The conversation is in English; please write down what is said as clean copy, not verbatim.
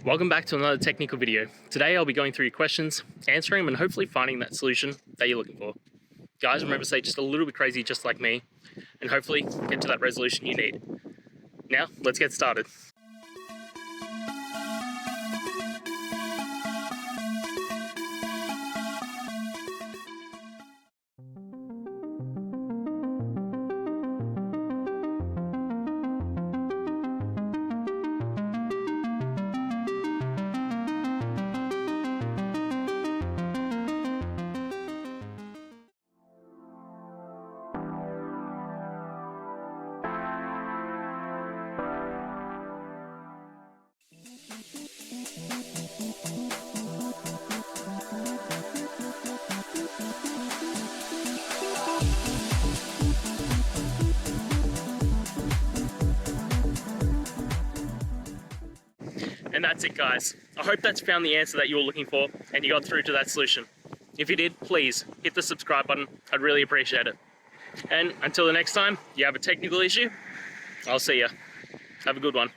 Welcome back to another technical video. Today I'll be going through your questions, answering them and hopefully finding that solution that you're looking for. Guys, remember to stay just a little bit crazy just like me and hopefully get to that resolution you need. Now, let's get started. And that's it, guys. I hope that's found the answer that you were looking for and you got through to that solution. If you did, please hit the subscribe button. I'd really appreciate it. And until the next time you have a technical issue, I'll see ya. Have a good one.